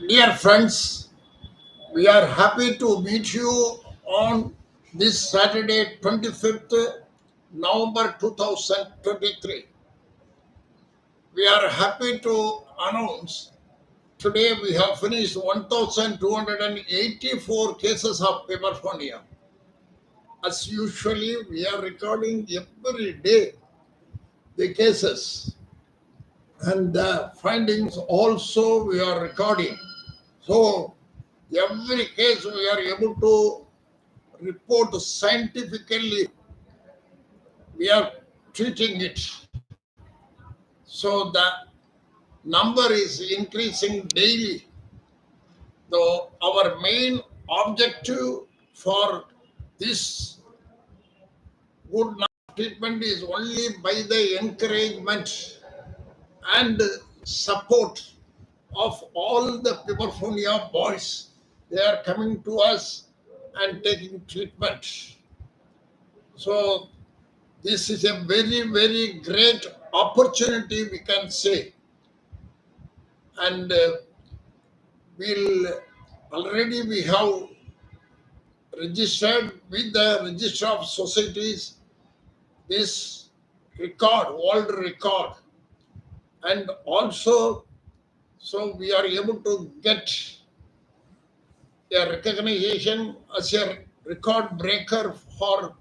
Dear friends, we are happy to meet you on this Saturday, 25th November 2023. We are happy to announce today we have finished 1,284 cases of Puberphonia. As usually, we are recording every day the cases and the findings also we are recording. So, every case we are able to report scientifically, we are treating it. So the number is increasing daily. So our main objective for this good treatment is only by the encouragement and support of all the Puberphonia boys. They are coming to us and taking treatment. So this is a very, very great opportunity, we can say. And we'll already we have registered with the Register of Societies this record, world record. And also, so we are able to get a recognition as a record breaker for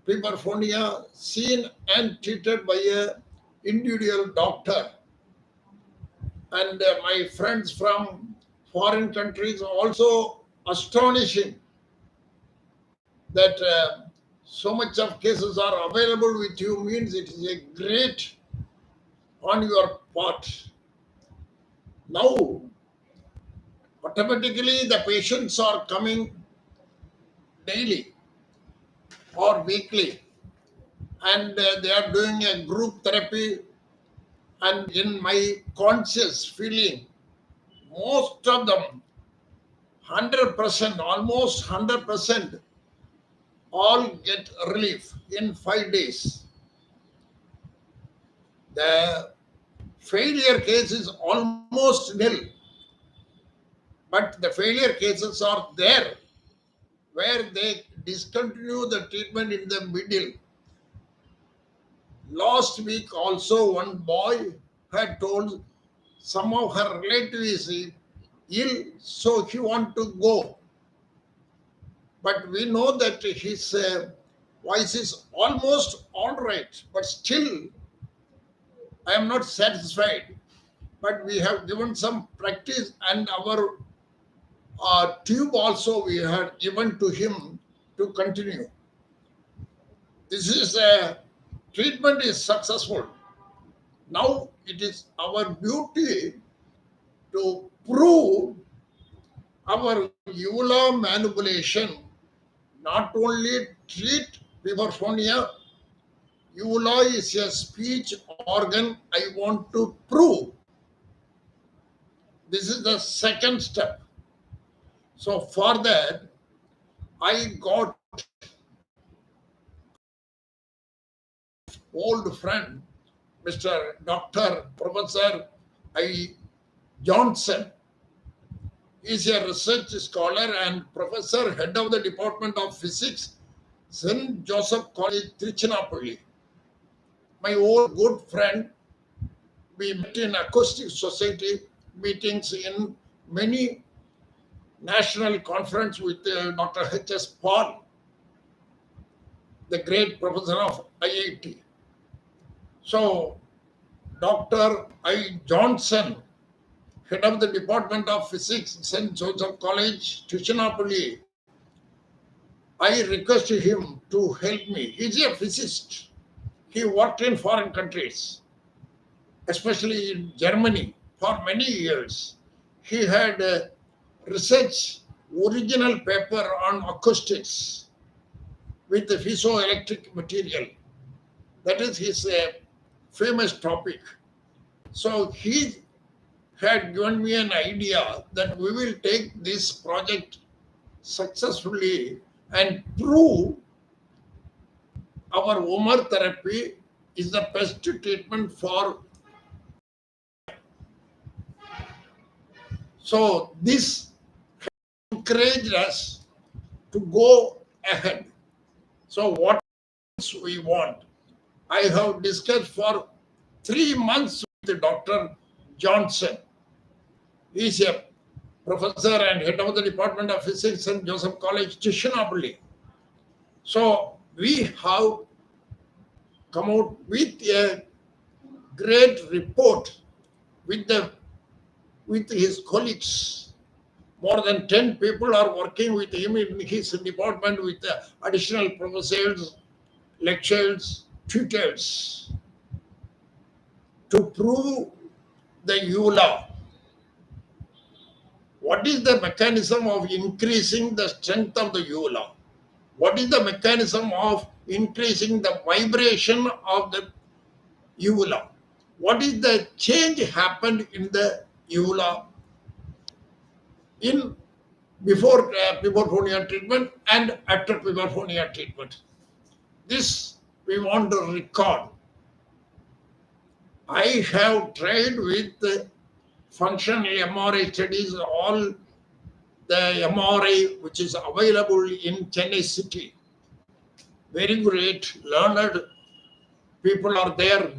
Puberphonia seen and treated by a individual doctor. And my friends from foreign countries also astonishing that so much of cases are available with you means it is a great on your part. Now, automatically the patients are coming daily or weekly and they are doing a group therapy. And in my conscious feeling, most of them 100%, almost 100%, all get relief in 5 days. The failure case is almost nil, but the failure cases are there where they discontinue the treatment in the middle. Last week, also, one boy had told some of her relatives is ill, so he want to go. But we know that his voice is almost all right, but still I am not satisfied. But we have given some practice and our tube also we had given to him to continue. This is a treatment is successful. Now it is our duty to prove our uvula manipulation, not only treat Puberphonia. Uvula is a speech organ I want to prove. This is the second step. So for that, I got old friend, Mr. Dr. Professor I. Johnson. He is a research scholar and professor, head of the Department of Physics, St. Joseph College, Trichinopoli. My old good friend, we met in acoustic society meetings in many national conference with Dr. H.S. Paul, the great professor of IIT. So, Dr. I. Johnson, head of the Department of Physics, St. Joseph College, Trichinopoli, I requested him to help me. He's a physicist. He worked in foreign countries, especially in Germany, for many years. He had researched original paper on acoustics with the piezoelectric material. That is his famous topic. So he had given me an idea that we will take this project successfully and prove our Omar therapy is the best treatment for. So this encouraged us to go ahead. So what else we want? I have discussed for 3 months with Dr. Johnson. He is a professor and head of the Department of Physics at Joseph College, Chennai. So we have come out with a great report with his colleagues. More than 10 people are working with him in his department with additional professors, lectures, tutors to prove the EULA. What is the mechanism of increasing the strength of the EULA? What is the mechanism of increasing the vibration of the EULA? What is the change happened in the EULA in before Puberphonia treatment and after Puberphonia treatment? This we want to record. I have tried with the functional MRI studies, all the MRI which is available in Chennai city. Very great, learned people are there.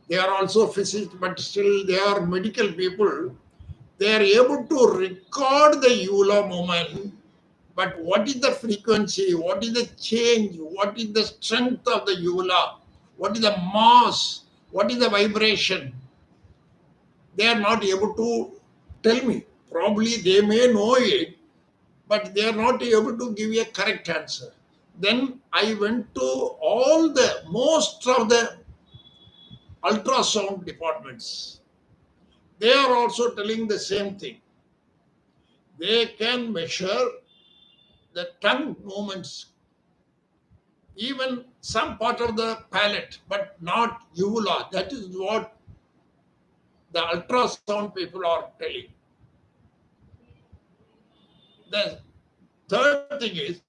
They are also physicists, but still they are medical people. They are able to record the EULA movement, but what is the frequency? What is the change? What is the strength of the EULA? What is the mass? What is the vibration? They are not able to tell me. Probably they may know it, but they are not able to give a correct answer. Then I went to most of the ultrasound departments. They are also telling the same thing. They can measure the tongue movements, even some part of the palate, but not uvula. That is what the ultrasound people are telling. The third thing is,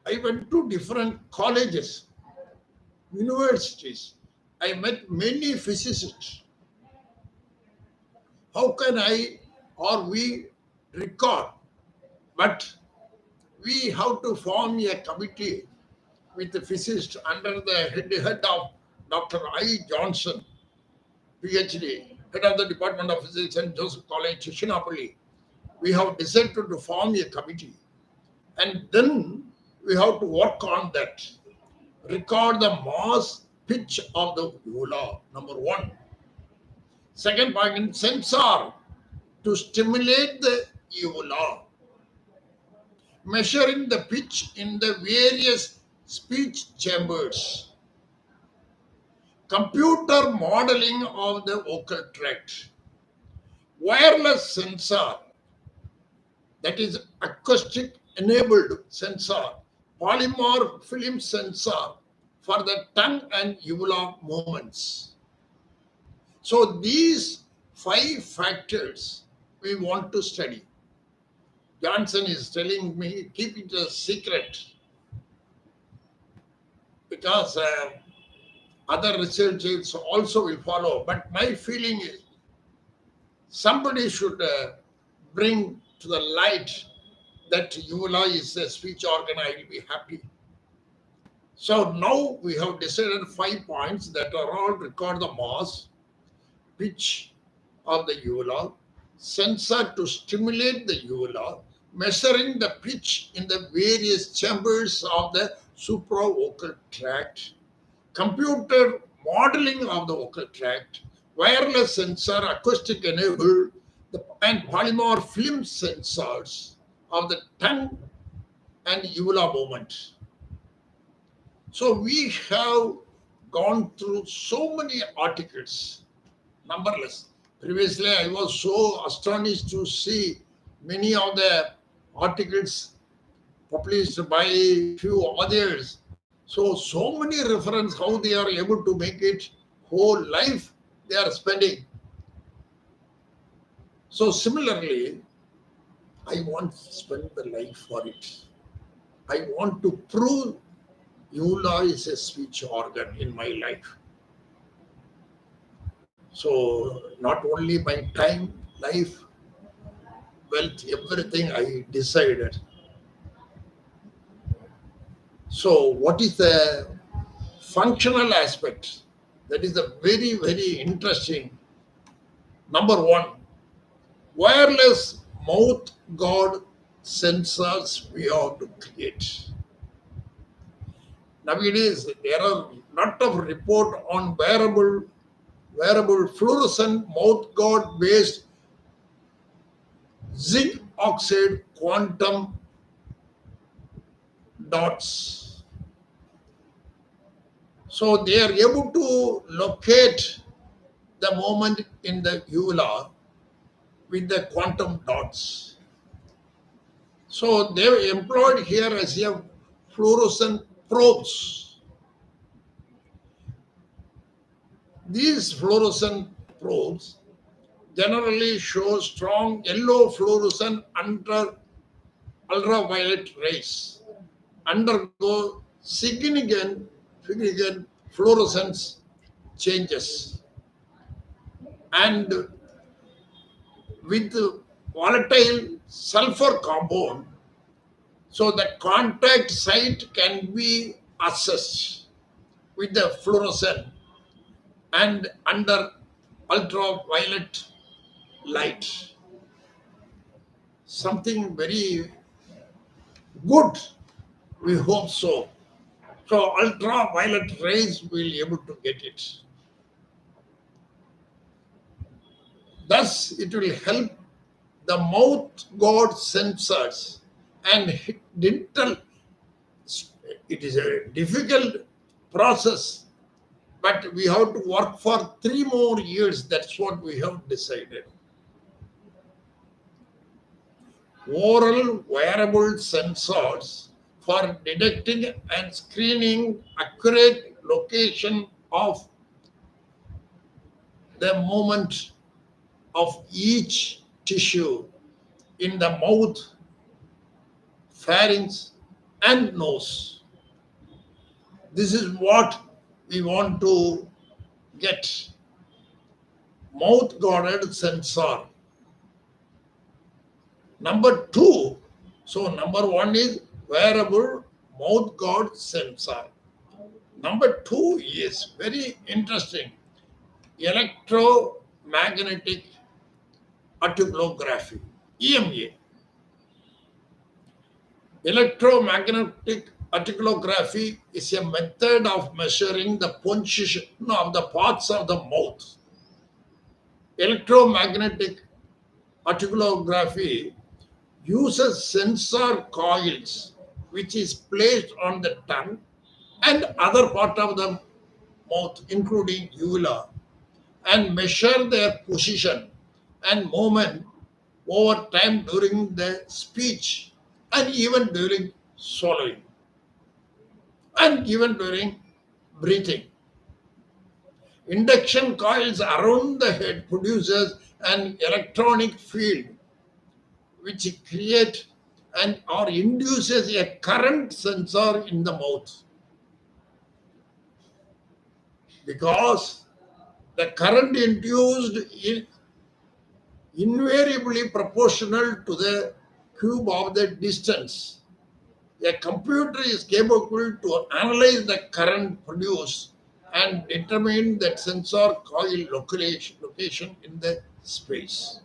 I went to different colleges, universities. I met many physicists. How can I or we record? But we have to form a committee with the physicists under the head of Dr. I. Johnson, PhD, head of the Department of Physics at Joseph College, Chennai. We have decided to form a committee. And then we have to work on that. Record the mass pitch of the EULA, number one. Second point, sensor to stimulate the EULA. Measuring the pitch in the various speech chambers. Computer modeling of the vocal tract. Wireless sensor, that is acoustic enabled sensor. Polymer film sensor for the tongue and uvula movements. So these 5 factors we want to study. Johnson is telling me, keep it a secret, because other researchers also will follow. But my feeling is somebody should bring to the light that uvula is a speech organ. I will be happy. So now we have decided 5 points that are all: record the mass, pitch of the uvula, sensor to stimulate the uvula, measuring the pitch in the various chambers of the supravocal tract, computer modeling of the vocal tract, wireless sensor, acoustic enabled, and polymer film sensors of the tongue and uvula movement. So we have gone through so many articles, numberless. Previously, I was so astonished to see many of the articles published by few others. So many reference, how they are able to make it whole life they are spending. So similarly, I want to spend the life for it. I want to prove uvula is a speech organ in my life. So not only my time, life, wealth, everything I decided. So, what is the functional aspect? That is a very, very interesting. Number one, wireless mouth guard sensors we have to create. Nowadays, there are lot of report on wearable fluorescent mouth guard based zinc oxide quantum dots. So they are able to locate the moment in the uvula with the quantum dots. So they were employed here as a fluorescent probes. These fluorescent probes generally show strong yellow fluorescent under ultraviolet rays, undergo significant fluorescence changes, and with volatile sulfur compound, so the contact site can be assessed with the fluorescent and under ultraviolet light. Something very good, we hope so. So ultraviolet rays will be able to get it. Thus, it will help the mouth guard sensors and dental. It is a difficult process, but we have to work for 3 more years. That's what we have decided. Oral wearable sensors for detecting and screening accurate location of the movement of each tissue in the mouth, pharynx, and nose. This is what we want to get. Mouth guarded sensor. Number two, so number one is wearable mouth guard sensor. Number two is very interesting, electromagnetic articulography, EMA. Electromagnetic articulography is a method of measuring the position of the parts of the mouth. Electromagnetic articulography uses sensor coils which is placed on the tongue and other part of the mouth, including uvula, and measure their position and movement over time during the speech and even during swallowing and even during breathing. Induction coils around the head produces an electronic field which create and or induces a current sensor in the mouth, because the current induced is invariably proportional to the cube of the distance. A computer is capable to analyze the current produced and determine that sensor coil location in the space.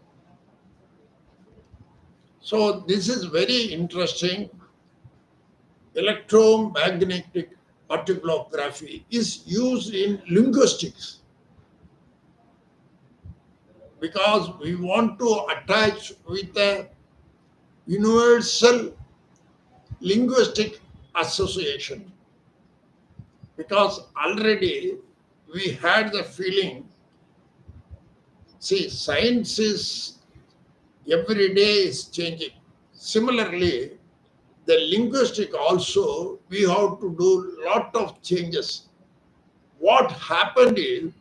So this is very interesting. Electromagnetic articulography is used in linguistics because we want to attach with a universal linguistic association, because already we had the feeling, see, science is every day is changing. Similarly, the linguistic also, we have to do lot of changes. What happened is,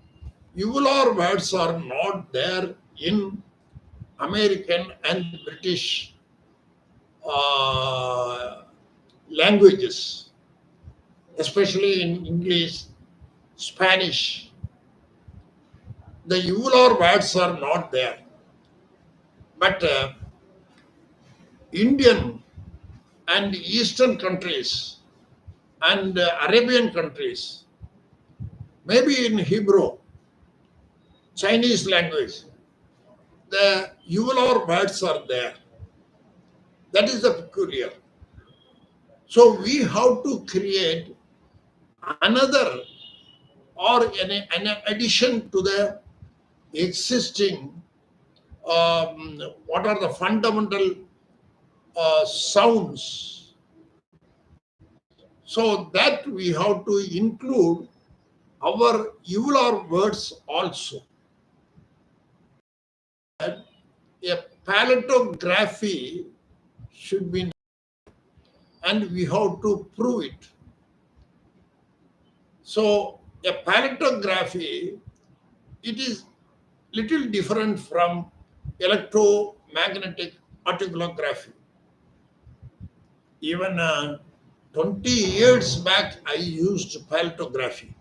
uvular words are not there in American and British languages, especially in English, Spanish. The uvular words are not there. But Indian and Eastern countries and Arabian countries, maybe in Hebrew, Chinese language, the uvular words are there. That is the peculiar. So we have to create another or an addition to the existing, what are the fundamental sounds. So that we have to include our uvular words also. A palatography should be, and we have to prove it. So a palatography, it is little different from electromagnetic articulography. Even 20 years back, I used palatography.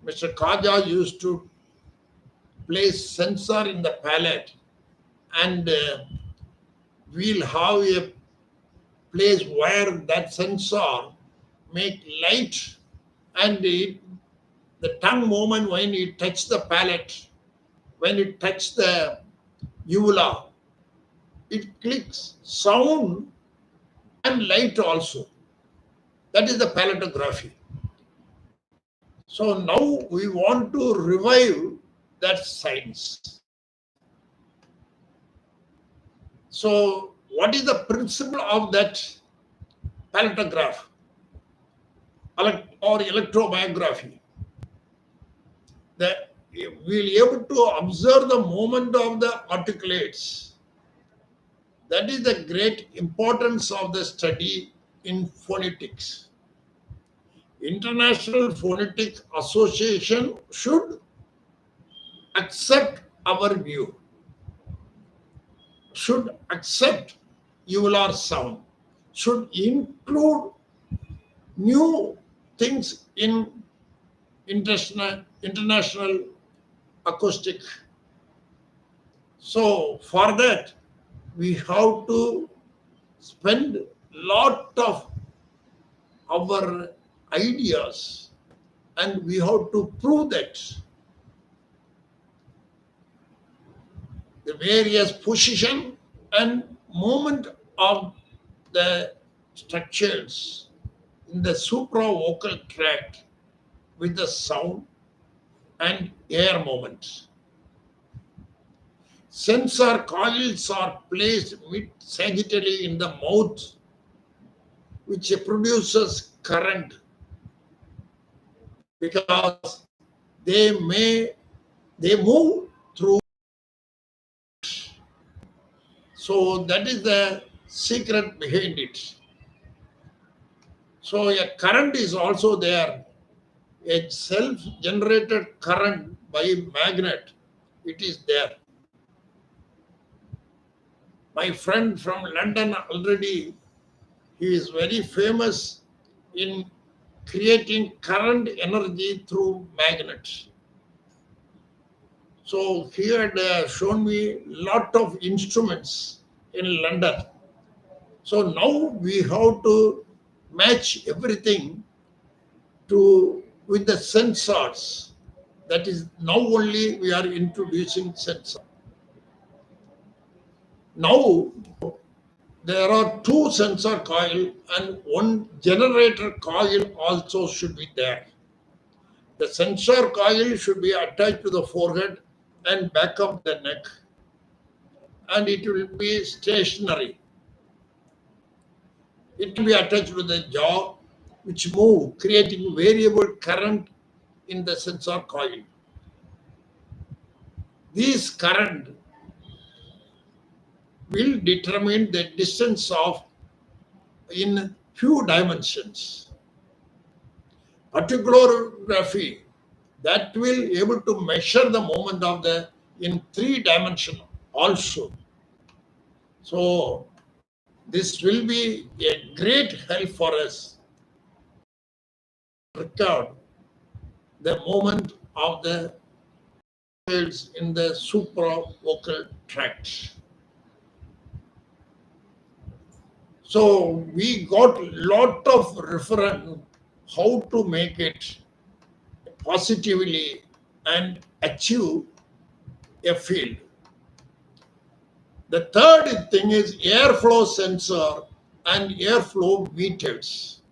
Mr. Kaja used to place sensor in the palate, and we'll have a place where that sensor make light, and the tongue movement when it touch the palate, when it touch the uvula, it clicks sound and light also. That is the palatography. So now we want to revive that science. So what is the principle of that palatograph or electromyography? That we'll be able to observe the movement of the articulates. That is the great importance of the study in phonetics. International Phonetic Association should accept our view, should accept uvular sound, should include new things in international acoustic. So for that, we have to spend lot of our ideas, and we have to prove that the various position and movement of the structures in the supravocal tract with the sound and air movement. Sensor coils are placed mid-sagittally in the mouth, which produces current, because they move through. So that is the secret behind it. So a current is also there, a self-generated current by magnet, it is there. My friend from London already, he is very famous in creating current energy through magnets. So he had shown me lot of instruments in London. So now we have to match everything with the sensors. That is, now only we are introducing sensor. Now there are two sensor coil and one generator coil also should be there. The sensor coil should be attached to the forehead and back of the neck, and it will be stationary. It will be attached to the jaw, which move, creating variable current in the sensor coil. This current will determine the distance in few dimensions. Articulography, that will able to measure the movement of in 3 dimension also. So this will be a great help for us to record the movement of the in the supravocal tract. So we got lot of reference how to make it positively and achieve a field. The third thing is airflow sensor and airflow meters.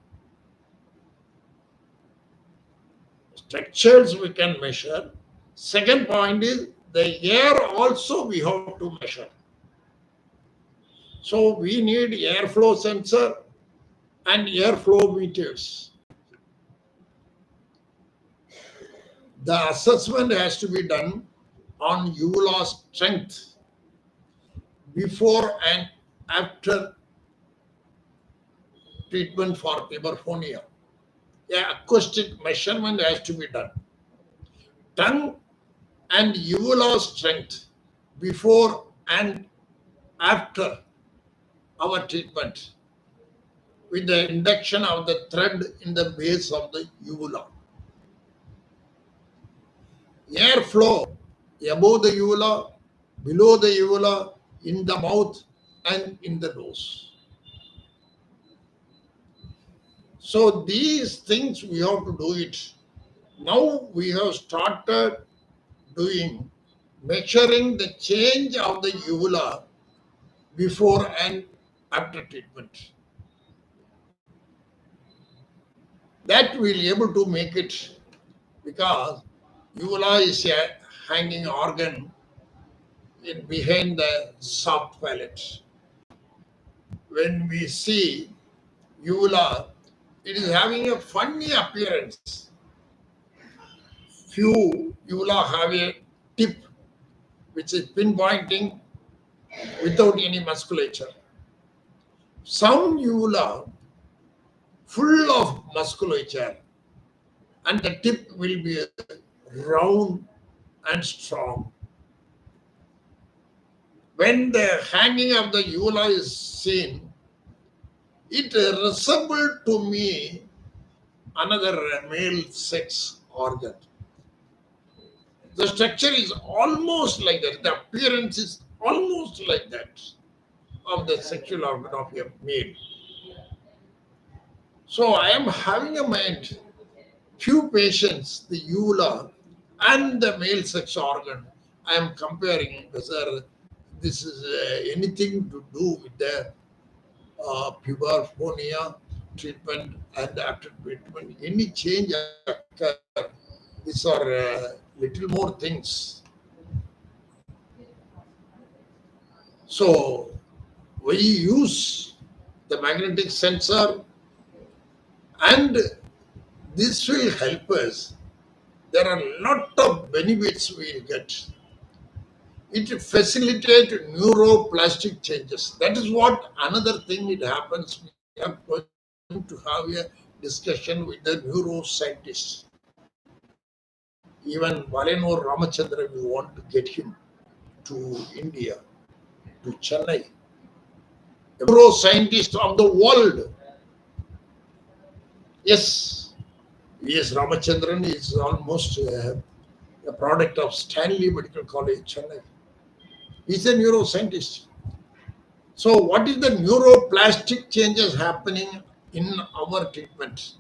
Structures we can measure. Second point is the air also we have to measure. So we need airflow sensor and airflow meters. The assessment has to be done on uvula strength before and after treatment for puberphonia. An acoustic measurement has to be done. Tongue and uvula strength before and after our treatment with the induction of the thread in the base of the uvula. Airflow above the uvula, below the uvula, in the mouth and in the nose. So these things we have to do it. Now we have started doing measuring the change of the uvula before and after treatment. That we'll be able to make it because uvula is a hanging organ behind the soft palate. When we see uvula, it is having a funny appearance. Few uvula have a tip which is pinpointing without any musculature. Some uvula full of musculature and the tip will be round and strong. When the hanging of the uvula is seen, it resembles to me another male sex organ. The structure is almost like that. The appearance is almost like that of the sexual organ of a male. So I am having in mind few patients, the uvula and the male sex organ. I am comparing whether this is anything to do with the puberphonia treatment and after treatment, any change occur. These are little more things. So we use the magnetic sensor and this will help us. There are a lot of benefits we will get. It facilitates neuroplastic changes. That is what another thing it happens. We are going to have a discussion with the neuroscientists. Even Valenur Ramachandra, we want to get him to India, to Chennai. A neuroscientist of the world. Yes, Ramachandran is almost a product of Stanley Medical College, Chennai. He's a neuroscientist. So what is the neuroplastic changes happening in our treatment?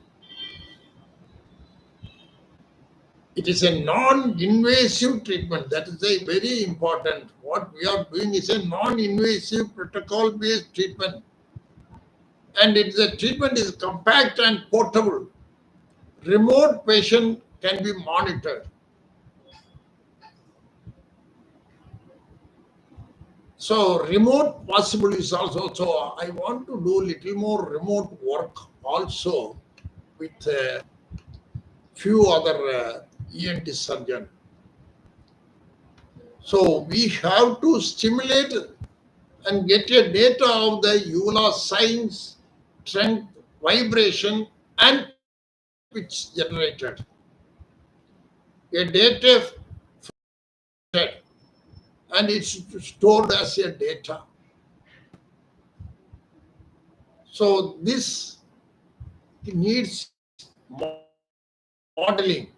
It is a non-invasive treatment. That is a very important. What we are doing is a non-invasive protocol-based treatment. And the treatment is compact and portable. Remote patient can be monitored. So remote possible is also, so I want to do little more remote work also with few other ENT surgeon. So we have to stimulate and get a data of the uvula size, strength, vibration and pitch generated. A data and it's stored as a data. So this needs modeling.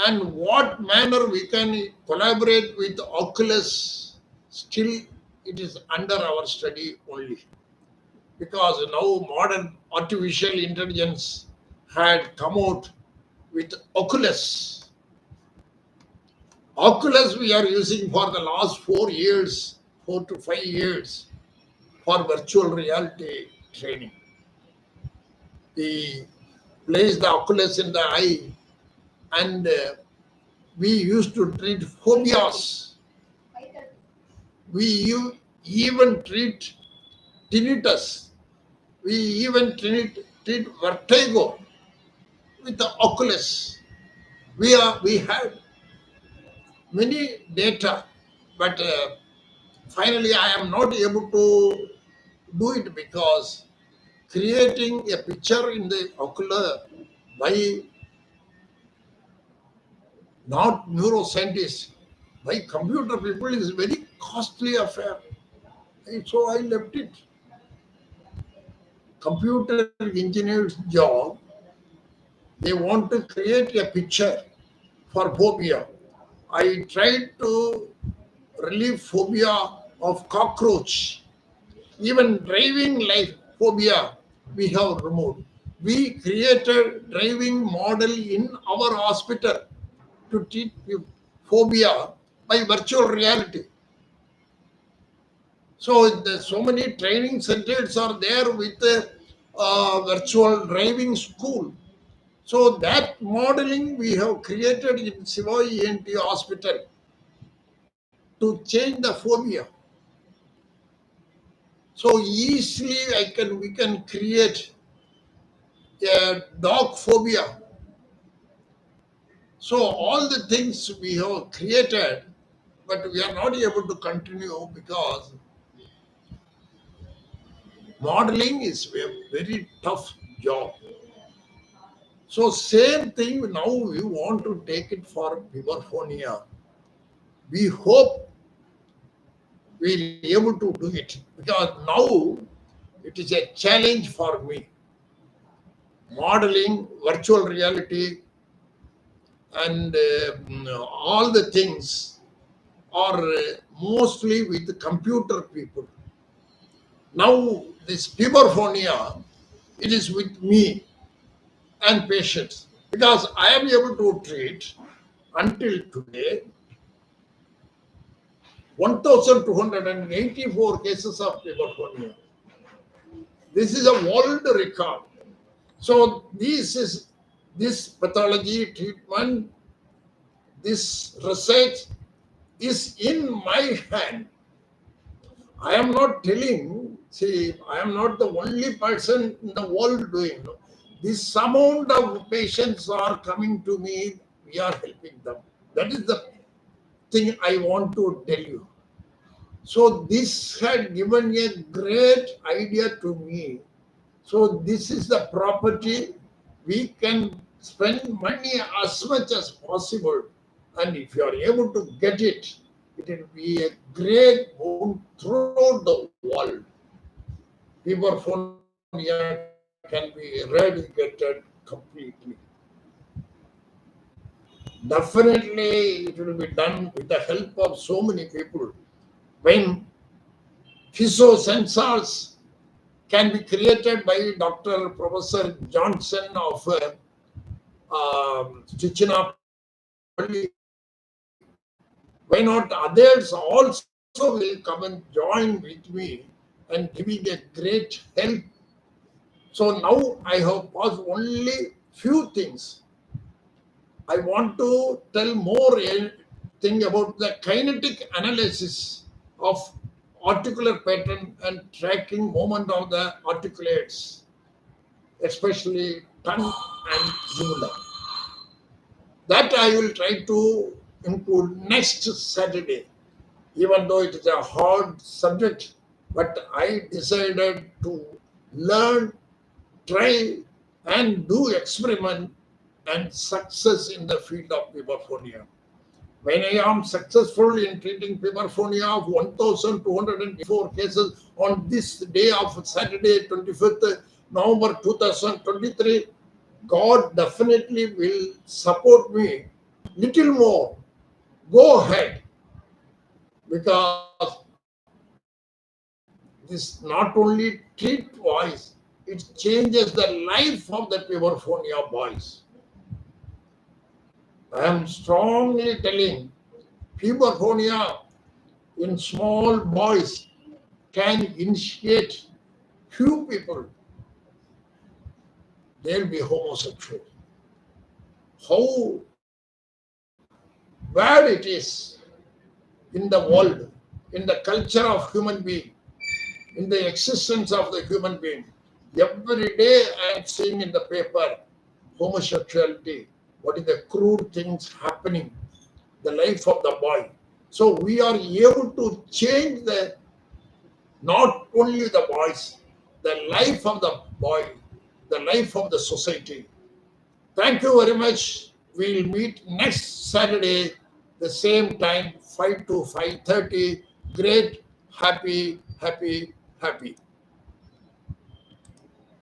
and what manner we can collaborate with Oculus, still it is under our study only. Because now modern artificial intelligence had come out with Oculus. Oculus we are using for the last 4 years, 4 to 5 years, for virtual reality training. We place the Oculus in the eye and we used to treat phobias. Even treat tinnitus. We even treat vertigo with the Oculus. We had many data, but finally I am not able to do it because creating a picture in the ocular by not neuroscientists, by computer people is very costly affair. And so I left it. Computer engineer's job, they want to create a picture for phobia. I tried to relieve phobia of cockroach. Even driving like phobia we have removed. We created driving model in our hospital to treat phobia by virtual reality. So so many training centers are there with virtual driving school. So that modeling we have created in Siva ENT Hospital to change the phobia. So easily we can create a dog phobia. So all the things we have created, but we are not able to continue because modeling is a very tough job. So same thing now we want to take it for Puberphonia. We hope we'll be able to do it because now it is a challenge for me. Modeling, virtual reality, and all the things are mostly with the computer people. Now this Puberphonia, it is with me and patients because I am able to treat until today 1,284 cases of Puberphonia. This is a world record. So this pathology treatment, this research is in my hand. I am not telling, see, I am not the only person in the world doing. This amount of patients are coming to me, we are helping them. That is the thing I want to tell you. So this had given a great idea to me. So this is the property. We can spend money as much as possible. And if you are able to get it, it will be a great boon throughout the world. Puberphonia can be eradicated completely. Definitely, it will be done with the help of so many people. When physosensors can be created by Dr. Professor Johnson of Chennai, why not others also will come and join with me and giving a great help. So now I have paused only few things. I want to tell more thing about the kinetic analysis of articular pattern and tracking movement of the articulates, especially tongue and uvula. That I will try to include next Saturday, even though it is a hard subject, but I decided to learn, try, and do experiment and success in the field of Puberphonia. When I am successful in treating Puberphonia of 1,204 cases on this day of Saturday, 25th November 2023, God definitely will support me little more. Go ahead, because this not only treat boys, it changes the life of the Puberphonia boys. I am strongly telling, Puberphonia in small boys can initiate few people, they'll be homosexual. How bad it is in the world, in the culture of human being, in the existence of the human being. Every day I am seeing in the paper homosexuality, what is the crude things happening, the life of the boy. So we are able to change the not only the boys, the life of the boy, the life of the society. Thank you very much. We'll meet next Saturday, the same time, 5 to 5:30. Great, happy, happy, happy.